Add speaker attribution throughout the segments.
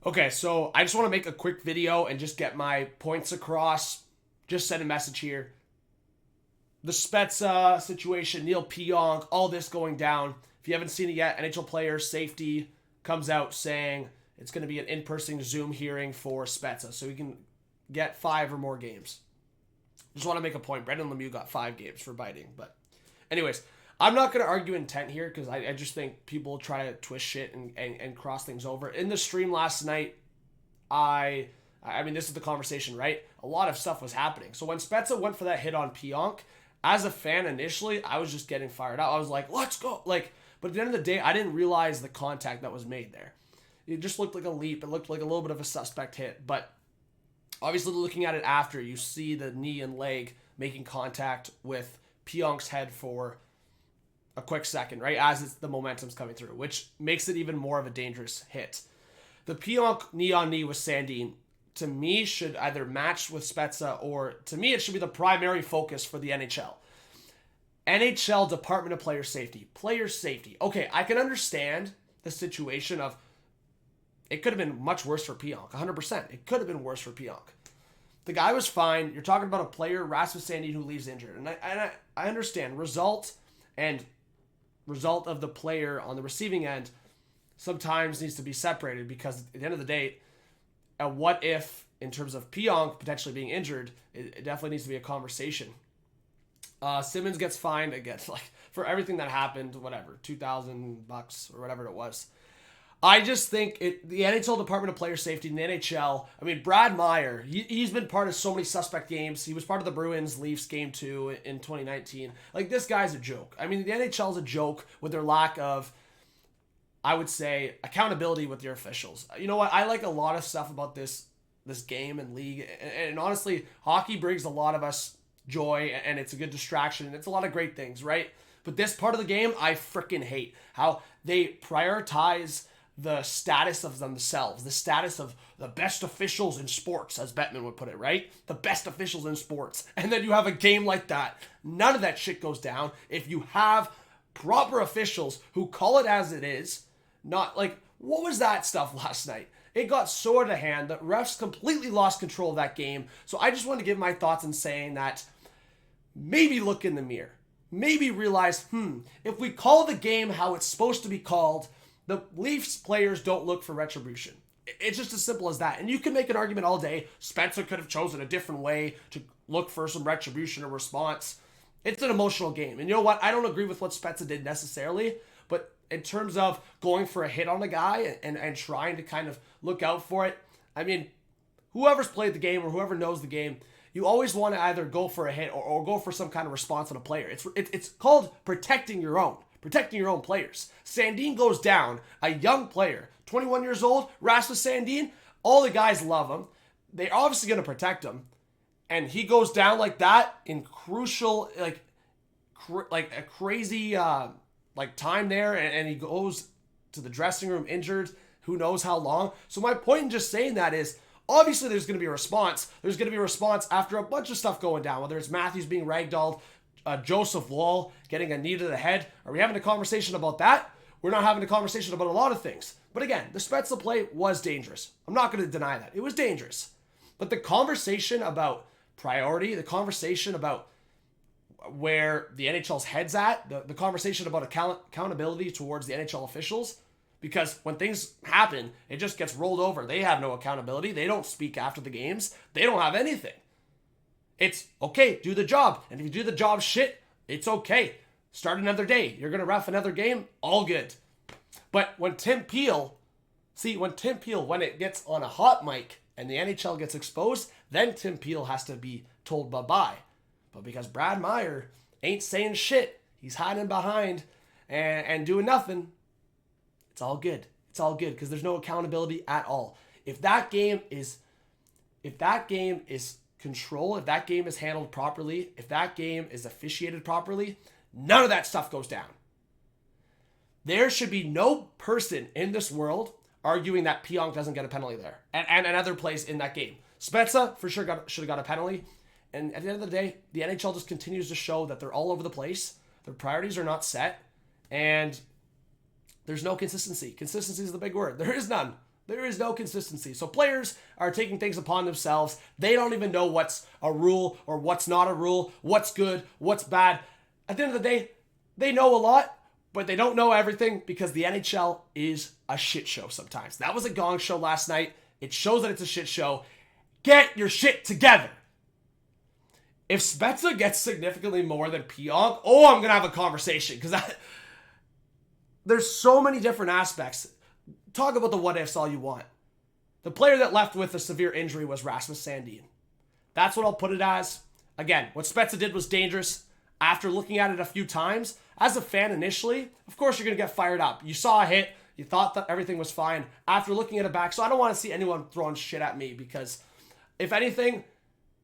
Speaker 1: Okay, so I just want to make a quick video and just get my points across. Just send a message here. The Spezza situation, Neal Pionk, all this going down. If you haven't seen it yet, NHL player safety comes out saying it's going to be an in-person Zoom hearing for Spezza, so he can get 5 or more games. Just want to make a point. Brendan Lemieux got 5 games for biting. But anyways, I'm not going to argue intent here because I just think people try to twist shit and cross things over. In the stream last night, I mean, this is the conversation, right? A lot of stuff was happening. So when Spezza went for that hit on Pionk, as a fan initially, I was just getting fired up. I was like, let's go. But at the end of the day, I didn't realize the contact that was made there. It just looked like a leap. It looked like a little bit of a suspect hit. But obviously looking at it after, you see the knee and leg making contact with Pionk's head for a quick second, right? As the momentum's coming through, which makes it even more of a dangerous hit. The Pionk knee-on-knee with Sandin, to me, should either match with Spezza, or to me, it should be the primary focus for the NHL. NHL Department of Player Safety. Player safety. Okay, I can understand the situation of it could have been much worse for Pionk. 100%. It could have been worse for Pionk. The guy was fine. You're talking about a player, Rasmus Sandin, who leaves injured. And I understand. Result of the player on the receiving end sometimes needs to be separated, because at the end of the day, a what if in terms of Pionk potentially being injured, it definitely needs to be a conversation. Simmons gets fined again, for everything that happened, whatever, $2,000 or whatever it was. I just think the NHL Department of Player Safety and the NHL, I mean, Brad Meyer, he's been part of so many suspect games. He was part of the Bruins Leafs game 2 in 2019. This guy's a joke. I mean, the NHL is a joke with their lack of, I would say, accountability with their officials. You know what? I like a lot of stuff about this game and league. And honestly, hockey brings a lot of us joy, and it's a good distraction, and it's a lot of great things, right? But this part of the game, I freaking hate. How they prioritize the status of themselves, the status of the best officials in sports, as Bettman would put it, right? The best officials in sports. And then you have a game like that. None of that shit goes down if you have proper officials who call it as it is. Not what was that stuff last night? It got so out of hand that refs completely lost control of that game. So I just want to give my thoughts in saying that maybe look in the mirror. Maybe realize, if we call the game how it's supposed to be called, the Leafs players don't look for retribution. It's just as simple as that. And you can make an argument all day. Spezza could have chosen a different way to look for some retribution or response. It's an emotional game. And you know what? I don't agree with what Spezza did necessarily. But in terms of going for a hit on the guy and trying to kind of look out for it, I mean, whoever's played the game or whoever knows the game, you always want to either go for a hit or go for some kind of response on a player. It's called protecting your own. Protecting your own players. Sandin goes down, a young player, 21 years old, Rasmus Sandin, all the guys love him. They're obviously going to protect him. And he goes down like that in crucial, a crazy time there, and he goes to the dressing room injured, who knows how long. So my point in just saying that is, obviously there's going to be a response. There's going to be a response after a bunch of stuff going down, whether it's Matthews being ragdolled, Joseph Woll getting a knee to the head. Are we having a conversation about that? We're not having a conversation about a lot of things. But again, the Spezza play was dangerous. I'm not going to deny that. It was dangerous. But the conversation about priority, the conversation about where the NHL's head's at, the conversation about accountability towards the NHL officials, because when things happen, it just gets rolled over. They have no accountability. They don't speak after the games. They don't have anything. It's, okay, do the job. And if you do the job shit, it's okay. Start another day. You're going to ref another game, all good. But when Tim Peel, when it gets on a hot mic and the NHL gets exposed, then Tim Peel has to be told bye-bye. But because Brad Meyer ain't saying shit, he's hiding behind and doing nothing, it's all good. It's all good because there's no accountability at all. If that game is control, if that game is handled properly, if that game is officiated properly, none of that stuff goes down. There should be no person in this world arguing that Pionk doesn't get a penalty there and another place in that game. Spezza for sure should have got a penalty. And at the end of the day, the NHL just continues to show that they're all over the place. Their priorities are not set. And there's no consistency. Consistency is the big word. There is none. There is no consistency. So players are taking things upon themselves. They don't even know what's a rule or what's not a rule, what's good, what's bad. At the end of the day, they know a lot, but they don't know everything because the NHL is a shit show sometimes. That was a gong show last night. It shows that it's a shit show. Get your shit together. If Spezza gets significantly more than Pionk, I'm going to have a conversation because there's so many different aspects. Talk about the what ifs all you want. The player that left with a severe injury was Rasmus Sandin. That's what I'll put it as. Again, what Spezza did was dangerous. After looking at it a few times, as a fan initially, of course you're going to get fired up. You saw a hit. You thought that everything was fine. After looking at it back, so I don't want to see anyone throwing shit at me because, if anything,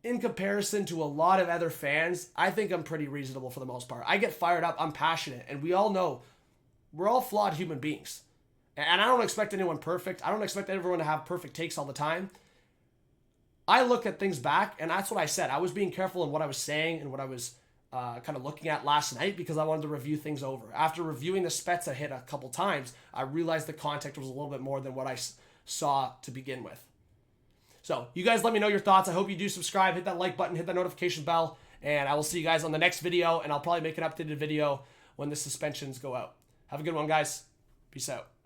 Speaker 1: in comparison to a lot of other fans, I think I'm pretty reasonable for the most part. I get fired up. I'm passionate. And we all know we're all flawed human beings. And I don't expect anyone perfect. I don't expect everyone to have perfect takes all the time. I look at things back, and that's what I said. I was being careful in what I was saying and what I was kind of looking at last night because I wanted to review things over. After reviewing the Spezza hit a couple times, I realized the context was a little bit more than what I saw to begin with. So, you guys let me know your thoughts. I hope you do subscribe, hit that like button, hit that notification bell, and I will see you guys on the next video, and I'll probably make an updated video when the suspensions go out. Have a good one, guys. Peace out.